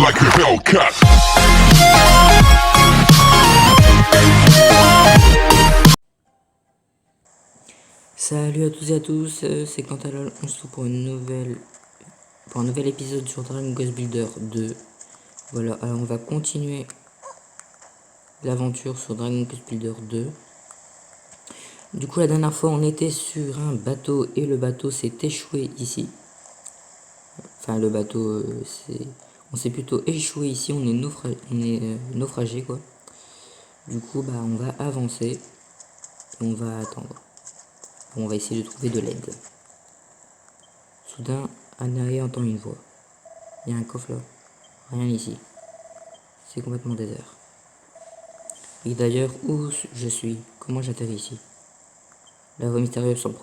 like a Hellcat. Salut à tous et à tous, c'est Quentalol, on se retrouve pour un nouvel épisode sur Dragon Quest Builder 2. Voilà, alors on va continuer l'aventure sur Dragon Quest Builder 2. Du coup la dernière fois on était sur un bateau et le bateau s'est échoué ici. Enfin le bateau on s'est plutôt échoué ici, on est naufragé quoi. Du coup bah on va avancer et on va attendre. Bon, on va essayer de trouver de l'aide. Soudain, Anae entend une voix. Il y a un coffre là. Rien ici. C'est complètement désert. Et d'ailleurs, où je suis? Comment j'atterris ici? La voix mystérieuse semble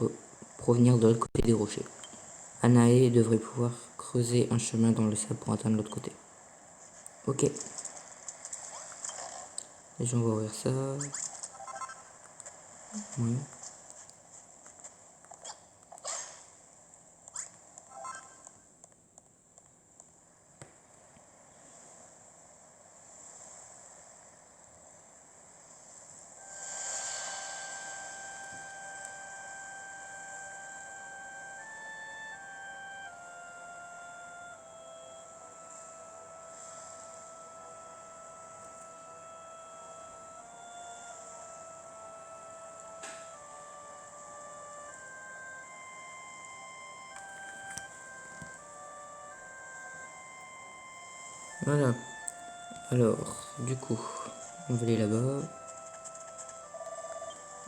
provenir de l'autre côté des rochers. Anae devrait pouvoir creuser un chemin dans le sable pour atteindre l'autre côté. Ok. Et on va ouvrir ça. Oui. Voilà. Alors, du coup, on va aller là-bas.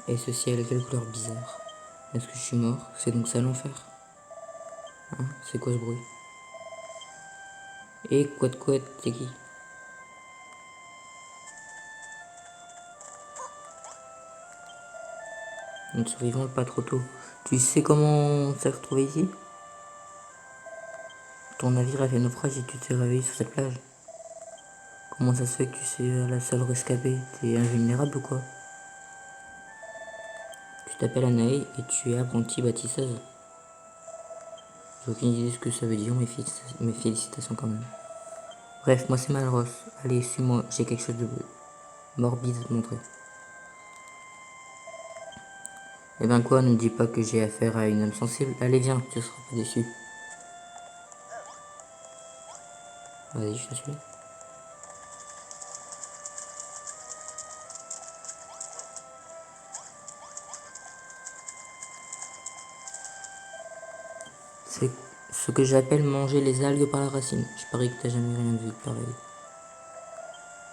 Et ce ciel, quelle couleur bizarre. Est-ce que je suis mort? C'est donc ça l'enfer? Hein? C'est quoi ce bruit? Et couette, c'est qui? Une survivante pas trop tôt. Tu sais comment on s'est retrouvé ici? Ton navire a fait naufrage et tu t'es réveillé sur cette plage. Comment ça se fait que tu sais la seule rescapée? T'es invulnérable ou quoi? Tu t'appelles Anae et tu es apprentie bâtisseuse. J'ai aucune idée de ce que ça veut dire, mes félicitations quand même. Bref, moi c'est Malros. Allez, suis-moi, j'ai quelque chose de morbide à te montrer. Eh ben quoi, ne me dis pas que j'ai affaire à une âme sensible. Allez viens, tu seras pas déçu. Vas-y, je te suis. C'est ce que j'appelle manger les algues par la racine. Je parie que t'as jamais rien vu de pareil.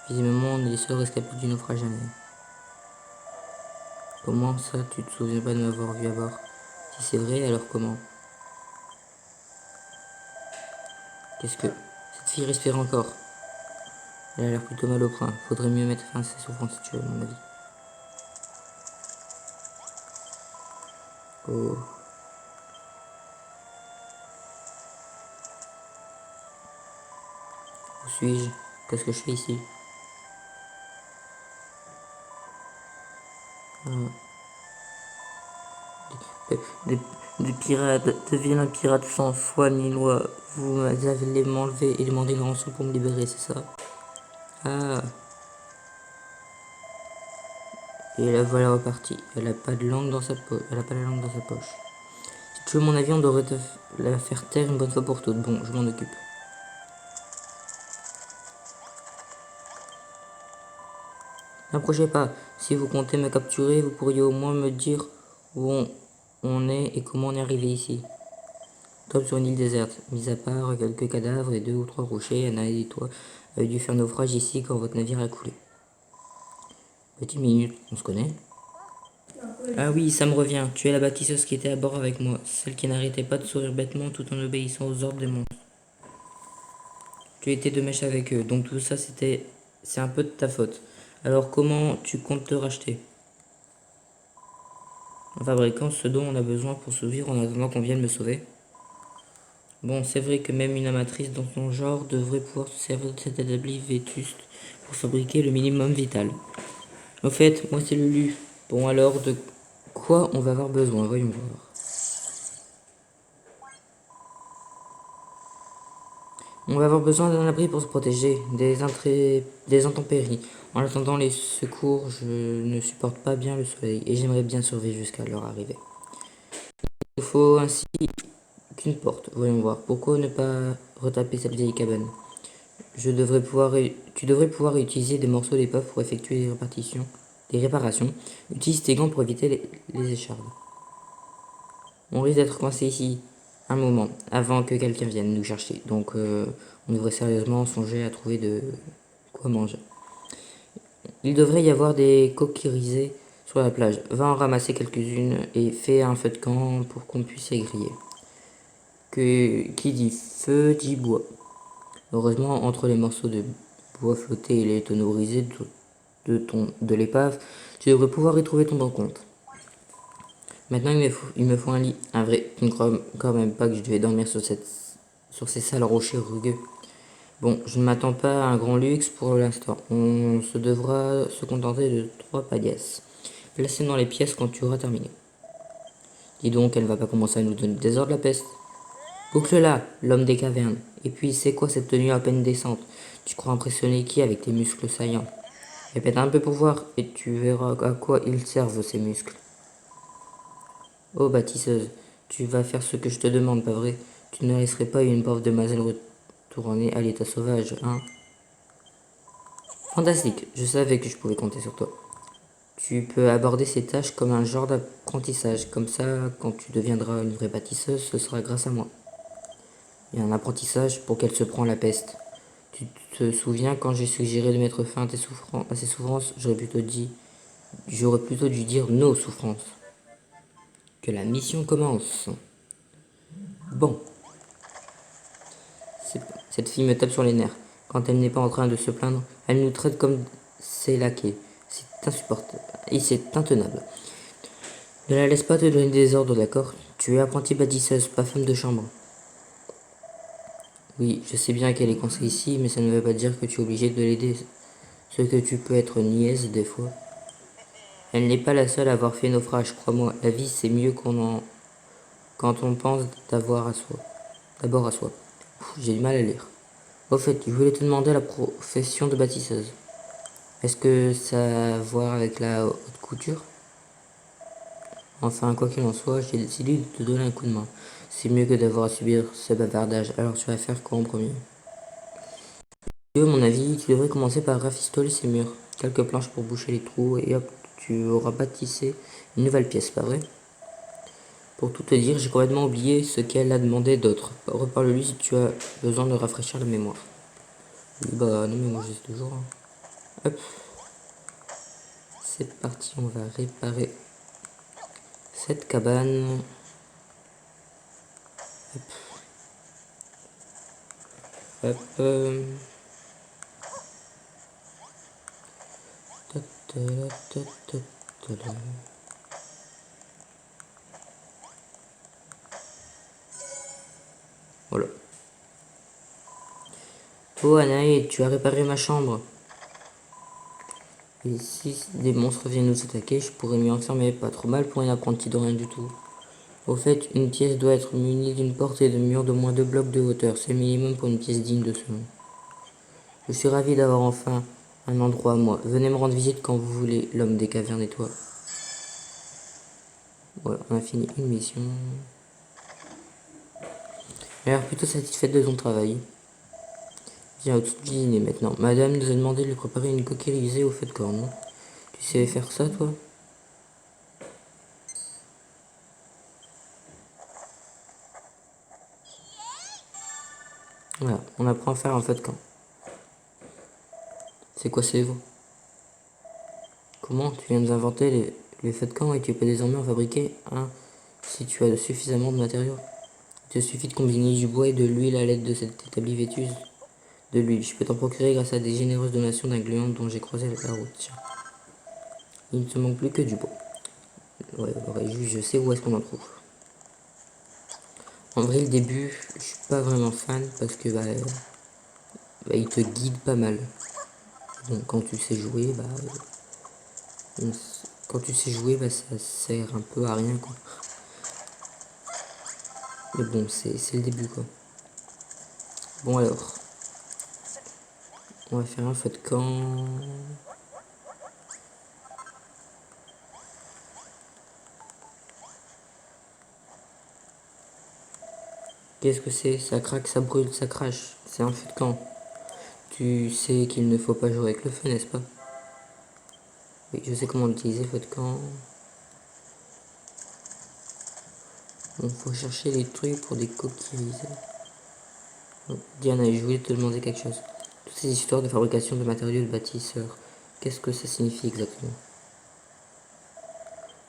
Visiblement, on est les seuls rescapés du naufrage jamais. Comment ça, tu te souviens pas de m'avoir vu à bord? Si c'est vrai, alors comment? Qu'est-ce que... Cette fille respire encore. Elle a l'air plutôt mal au point. Faudrait mieux mettre fin à ses souffrances si tu veux, à mon avis. Oh. Où suis-je? Qu'est-ce que je fais ici? Des, des pirates, de vilains pirates sans foi ni loi. Vous avez m'enlever et demander une rançon pour me libérer, c'est ça? Ah. Et la voilà repartie. Elle a pas de langue dans sa poche. Elle a pas la langue dans sa poche. Si tu veux mon avis, on devrait la faire taire une bonne fois pour toutes. Bon, je m'en occupe. N'approchez pas. Si vous comptez me capturer, vous pourriez au moins me dire où on est et comment on est arrivé ici. Top sur une île déserte. Mis à part quelques cadavres et 2 ou 3 rochers, Anna et toi avez dû faire naufrage ici quand votre navire a coulé. Petite minute, on se connaît? Ah oui, ça me revient. Tu es la bâtisseuse qui était à bord avec moi. Celle qui n'arrêtait pas de sourire bêtement tout en obéissant aux ordres des monstres. Tu étais de mèche avec eux, donc tout ça c'est un peu de ta faute. Alors comment tu comptes te racheter? En fabriquant ce dont on a besoin pour survivre en attendant qu'on vienne me sauver. Bon, c'est vrai que même une amatrice dans son genre devrait pouvoir se servir de cet établi vétuste pour fabriquer le minimum vital. Au fait, moi c'est Lulu. Bon alors, de quoi on va avoir besoin? Voyons voir. On va avoir besoin d'un abri pour se protéger des intempéries. En attendant les secours, je ne supporte pas bien le soleil et j'aimerais bien survivre jusqu'à leur arrivée. Il nous faut ainsi qu'une porte. Voyons voir. Pourquoi ne pas retaper cette vieille cabane? Tu devrais pouvoir utiliser des morceaux d'épave pour effectuer des réparations. Utilise tes gants pour éviter les échardes. On risque d'être coincé ici un moment avant que quelqu'un vienne nous chercher. Donc on devrait sérieusement songer à trouver de quoi manger. Il devrait y avoir des coquilles risées sur la plage. Va en ramasser quelques-unes et fais un feu de camp pour qu'on puisse les griller. Qui dit feu dit bois. Heureusement, entre les morceaux de bois flottés et les tonneaux risés de l'épave, tu devrais pouvoir y trouver ton bon compte. Maintenant, il me faut un lit. Un vrai. Tu ne crois quand même pas que je devais dormir sur ces sales rochers rugueux. Bon, je ne m'attends pas à un grand luxe pour l'instant. On se devra se contenter de 3 paillasse. Placez dans les pièces quand tu auras terminé. Dis donc, elle ne va pas commencer à nous donner des ordres, la peste. Boucle-la, l'homme des cavernes. Et puis, c'est quoi cette tenue à peine décente? Tu crois impressionner qui avec tes muscles saillants? Répète un peu pour voir, et tu verras à quoi ils servent ces muscles. Oh, bâtisseuse, tu vas faire ce que je te demande, pas vrai? Tu ne laisserais pas une pauvre demoiselle retourner à l'état sauvage, hein? Fantastique, je savais que je pouvais compter sur toi. Tu peux aborder ces tâches comme un genre d'apprentissage. Comme ça, quand tu deviendras une vraie bâtisseuse, ce sera grâce à moi. Et un apprentissage pour qu'elle se prend la peste. Tu te souviens quand j'ai suggéré de mettre fin à ces souffrances, j'aurais plutôt dû dire nos souffrances. Que la mission commence. Bon, cette fille me tape sur les nerfs. Quand elle n'est pas en train de se plaindre, elle nous traite comme ses laquais. C'est insupportable. Et c'est intenable. Ne la laisse pas te donner des ordres, d'accord? Tu es apprentie bâtisseuse, pas femme de chambre. Oui, je sais bien qu'elle est coincée ici, mais ça ne veut pas dire que tu es obligé de l'aider. Ce que tu peux être niaise des fois. Elle n'est pas la seule à avoir fait naufrage, crois-moi. La vie, c'est mieux quand on pense d'abord à soi. J'ai du mal à lire. Au fait, je voulais te demander la profession de bâtisseuse. Est-ce que ça a à voir avec la haute couture? Enfin, quoi qu'il en soit, j'ai décidé de te donner un coup de main. C'est mieux que d'avoir à subir ce bavardage. Alors tu vas faire quoi en premier? À mon avis, tu devrais commencer par rafistoler ces murs. Quelques planches pour boucher les trous et hop, tu auras bâtissé une nouvelle pièce, pas vrai? Pour tout te dire, j'ai complètement oublié ce qu'elle a demandé d'autre. Reparle-lui si tu as besoin de rafraîchir la mémoire. Oui, bah non, mais moi j'ai toujours. Hein. Hop, c'est parti, on va réparer cette cabane. Hop, voilà. Oh Anaïs, tu as réparé ma chambre. Et si des monstres viennent nous attaquer, je pourrais m'y enfermer. Pas trop mal pour un apprenti de rien du tout. Au fait, une pièce doit être munie d'une porte et de murs de moins 2 blocs de hauteur. C'est le minimum pour une pièce digne de ce nom. Je suis ravi d'avoir enfin un endroit à moi. Venez me rendre visite quand vous voulez, l'homme des cavernes et toi. Voilà, on a fini une mission. J'ai l'air plutôt satisfaite de ton travail. Viens au-dessus du dîner maintenant. Madame nous a demandé de lui préparer une coquille risée au feu de corne. Tu sais faire ça, toi? Voilà, on apprend à faire un feu de camp. C'est quoi ces vous? Comment? Tu viens de nous inventer les feux de camp et tu peux désormais en fabriquer un si tu as suffisamment de matériaux. Il te suffit de combiner du bois et de l'huile à l'aide de cette établie vétuse. De l'huile, je peux t'en procurer grâce à des généreuses donations d'un gluant dont j'ai croisé la route. Tiens. Il ne te manque plus que du bois. Ouais, je sais où est-ce qu'on en trouve. En vrai, le début, je suis pas vraiment fan parce que il te guide pas mal. Bon, quand tu sais jouer, ça sert un peu à rien, quoi. Mais bon, c'est le début, quoi. Bon alors, on va faire un feu de camp. Qu'est-ce que c'est? Ça craque, ça brûle, ça crache. C'est un feu de camp. Tu sais qu'il ne faut pas jouer avec le feu, n'est-ce pas? Oui, je sais comment l'utiliser, feu de camp. Bon, faut chercher les trucs pour des coquilles. Oh, Diana, je voulais te demander quelque chose. Toutes ces histoires de fabrication de matériaux de bâtisseurs, qu'est-ce que ça signifie exactement?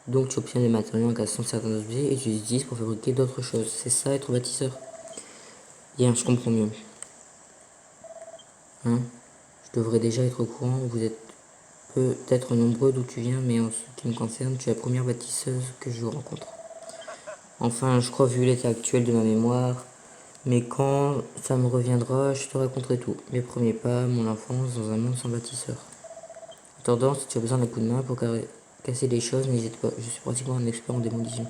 Donc tu obtiens des matériaux en cassant certains objets et tu les utilises pour fabriquer d'autres choses. C'est ça être bâtisseur? Bien, je comprends mieux. Hein? Je devrais déjà être au courant, vous êtes peut-être nombreux d'où tu viens, mais en ce qui me concerne, tu es la première bâtisseuse que je rencontre. Enfin, je crois vu l'état actuel de ma mémoire, mais quand ça me reviendra, je te raconterai tout. Mes premiers pas, mon enfance dans un monde sans bâtisseur. En attendant, si tu as besoin d'un coup de main pour casser des choses, n'hésite pas, je suis pratiquement un expert en démolition.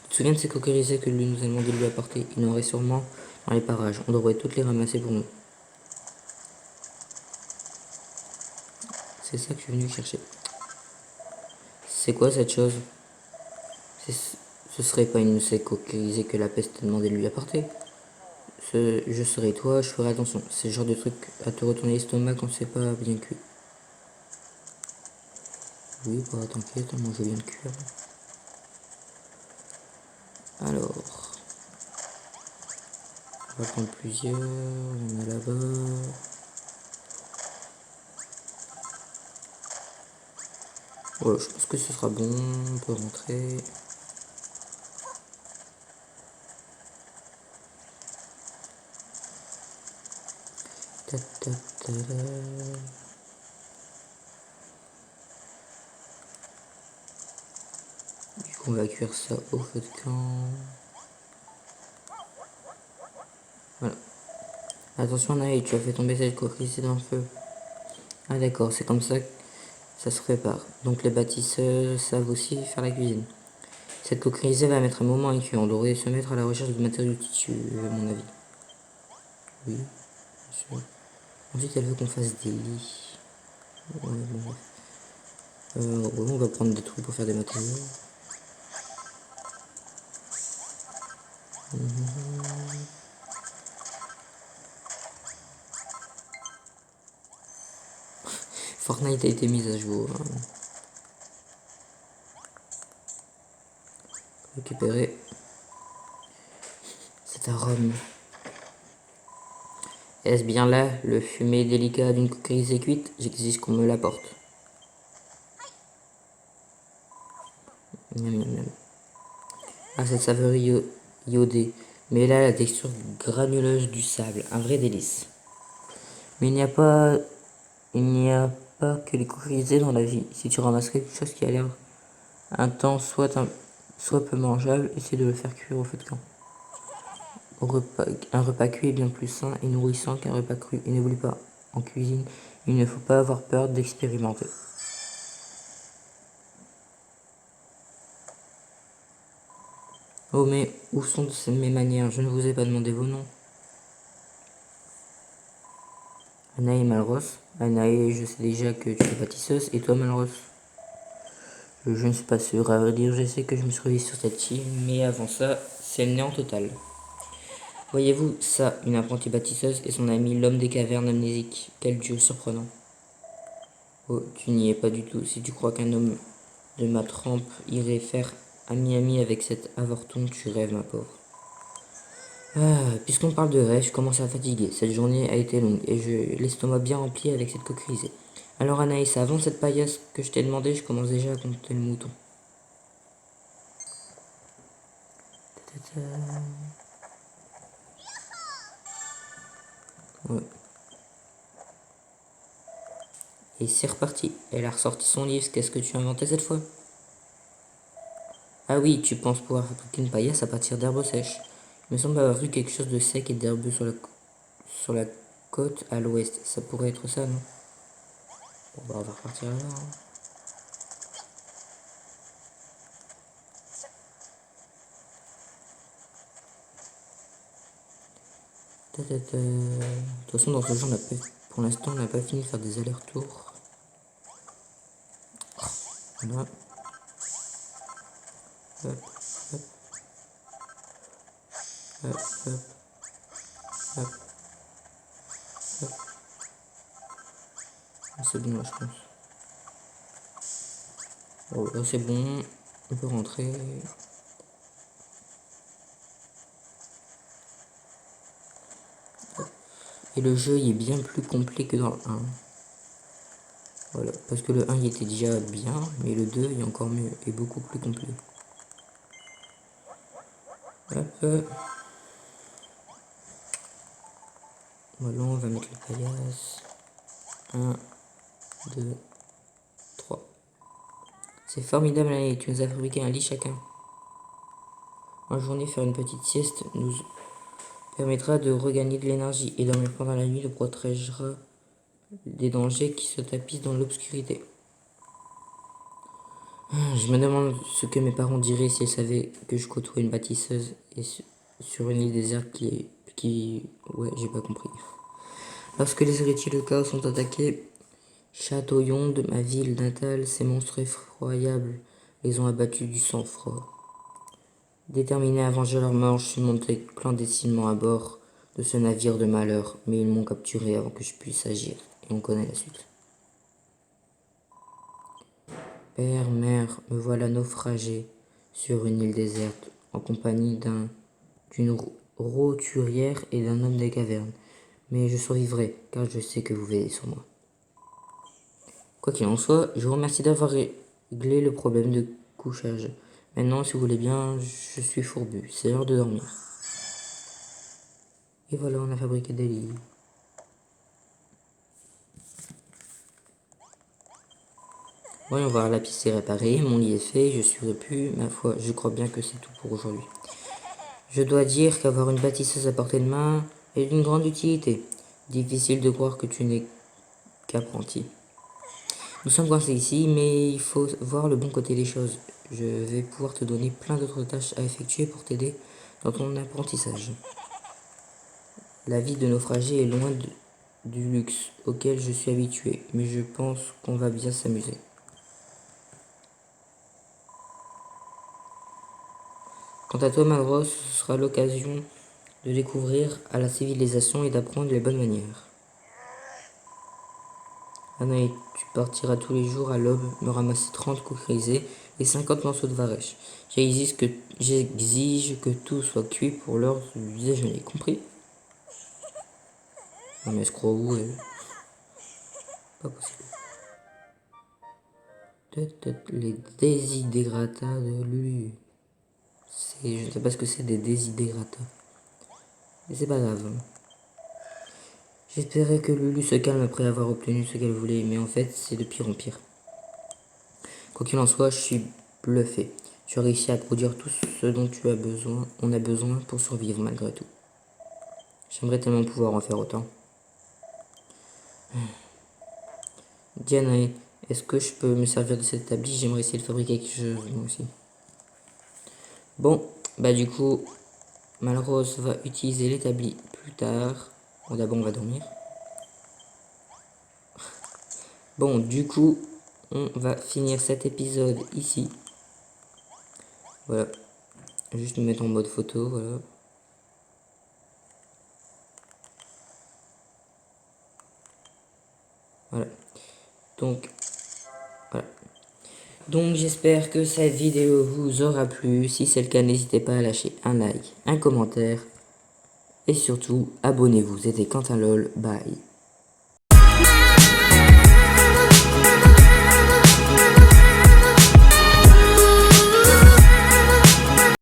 Tu te souviens de ces coquilles que lui nous a demandé de lui apporter? Il en reste sûrement dans les parages, on devrait toutes les ramasser pour nous. C'est ça que je suis venu chercher. C'est quoi cette chose? Ce serait pas une de ces coquilles que la peste t'a demandé de lui apporter? Je serai toi, je ferai attention. C'est le genre de truc à te retourner l'estomac quand c'est pas bien cuit. Oui, bah t'inquiète, moi je viens de cuire. Alors, on va prendre plusieurs, il y en a là-bas. Voilà, je pense que ce sera bon, on peut rentrer. Ta, ta, ta, ta. Du coup, on va cuire ça au feu de camp. Voilà. Attention, Naï, tu as fait tomber cette coquille dans le feu. Ah d'accord, c'est comme ça que ça se prépare. Donc les bâtisseurs savent aussi faire la cuisine. Cette coquille va mettre un moment à cuire. On devrait se mettre à la recherche de matériaux tissus, à mon avis. Oui, bien sûr. Ensuite, elle veut qu'on fasse des lits. Ouais, bon, ouais, on va prendre des trucs pour faire des matériaux. Fortnite a été mise à jour. Récupérer cet arôme. Est-ce bien là le fumé délicat d'une coquille cuite? J'exige qu'on me l'apporte. Miam, miam, miam. Ah, cette saveur iodée. Mais là, la texture granuleuse du sable. Un vrai délice. Mais il n'y a pas que les coquilles dans la vie. Si tu ramasses quelque chose qui a l'air intense, soit peu mangeable, essaie de le faire cuire au feu de camp. Un repas cuit est bien plus sain et nourrissant qu'un repas cru. Et n'oublie pas, en cuisine, il ne faut pas avoir peur d'expérimenter. Oh mais, où sont mes manières? Je ne vous ai pas demandé vos noms. Anaï et Malros. Anaï, je sais déjà que tu es pâtisseuse. Et toi, Malros? Je ne suis pas sûr. À vrai dire, je sais que je me suis réveillé sur cette île, mais avant ça, c'est le néant total. Voyez-vous, ça, une apprentie bâtisseuse et son ami l'homme des cavernes amnésiques. Quel duo surprenant. Oh, tu n'y es pas du tout. Si tu crois qu'un homme de ma trempe irait faire ami-ami avec cet avorton, tu rêves, ma pauvre. Ah, puisqu'on parle de rêve, je commence à fatiguer. Cette journée a été longue et j'ai l'estomac bien rempli avec cette coquille. Alors Anaïs, avant cette paillasse que je t'ai demandé, je commence déjà à compter le mouton. Ouais. Et c'est reparti. Elle a ressorti son livre. Qu'est-ce que tu as inventé cette fois? Ah oui, tu penses pouvoir fabriquer une paillasse à partir d'herbes sèches. Il me semble avoir vu quelque chose de sec et d'herbeux sur la côte à l'ouest. Ça pourrait être ça, non? Bon, bah, on va repartir là. Hein. De toute façon, dans ce jeu, pour l'instant, on n'a pas fini de faire des allers-retours. Voilà. Hop, hop. Hop, hop. Hop. Hop. C'est bon là, je pense. Bon, là c'est bon. On peut rentrer. Et le jeu il est bien plus complet que dans le 1. Voilà, parce que le 1 il était déjà bien, mais le 2 il est encore mieux et beaucoup plus complet. Hop. Voilà, on va mettre le paillasse. 1, 2, 3. C'est formidable, allez, tu nous as fabriqué un lit chacun. En journée, faire une petite sieste nous permettra de regagner de l'énergie et dormir pendant la nuit nous protégera des dangers qui se tapissent dans l'obscurité. Je me demande ce que mes parents diraient s'ils savaient que je côtoie une bâtisseuse et sur une île déserte Ouais, j'ai pas compris. Lorsque les héritiers de chaos sont attaqués, Châteauillon de ma ville natale, ces monstres effroyables les ont abattus du sang-froid. Déterminé à venger leur mort, je suis monté clandestinement à bord de ce navire de malheur, mais ils m'ont capturé avant que je puisse agir, et on connaît la suite. Père, mère, me voilà naufragé sur une île déserte, en compagnie d'une roturière et d'un homme des cavernes. Mais je survivrai, car je sais que vous veillez sur moi. Quoi qu'il en soit, je vous remercie d'avoir réglé le problème de couchage. Maintenant, si vous voulez bien, je suis fourbu. C'est l'heure de dormir. Et voilà, on a fabriqué des lits. Voyons voir, la piste est réparée, mon lit est fait, je suis repu. Ma foi, je crois bien que c'est tout pour aujourd'hui. Je dois dire qu'avoir une bâtisseuse à portée de main est d'une grande utilité. Difficile de croire que tu n'es qu'apprenti. Nous sommes coincés ici, mais il faut voir le bon côté des choses. Je vais pouvoir te donner plein d'autres tâches à effectuer pour t'aider dans ton apprentissage. La vie de naufragé est loin du luxe auquel je suis habitué, mais je pense qu'on va bien s'amuser. Quant à toi, Malraux, ce sera l'occasion de découvrir à la civilisation et d'apprendre les bonnes manières. Anaï, tu partiras tous les jours à l'aube me ramasser 30 coups grisés et 50 morceaux de varech. J'exige que tout soit cuit pour l'heure du déjeuner, compris? Non mais escroc où pas possible. Les désidératas de Lulu. Je ne sais pas ce que c'est des désidératas. Mais c'est pas grave. J'espérais que Lulu se calme après avoir obtenu ce qu'elle voulait, mais en fait, c'est de pire en pire. Quoi qu'il en soit, je suis bluffé. Tu as réussi à produire tout ce dont on a besoin pour survivre malgré tout. J'aimerais tellement pouvoir en faire autant. Diana, est-ce que je peux me servir de cet établi? J'aimerais essayer de fabriquer quelque chose, moi aussi. Bon, bah du coup, Malrose va utiliser l'établi plus tard. Bon, d'abord, on va dormir. Bon, du coup, on va finir cet épisode ici. Voilà. Juste me mettre en mode photo, voilà. Voilà. Donc, voilà. Donc, j'espère que cette vidéo vous aura plu. Si c'est le cas, n'hésitez pas à lâcher un like, un commentaire. Et surtout, abonnez-vous. C'était Quentin LOL. Bye.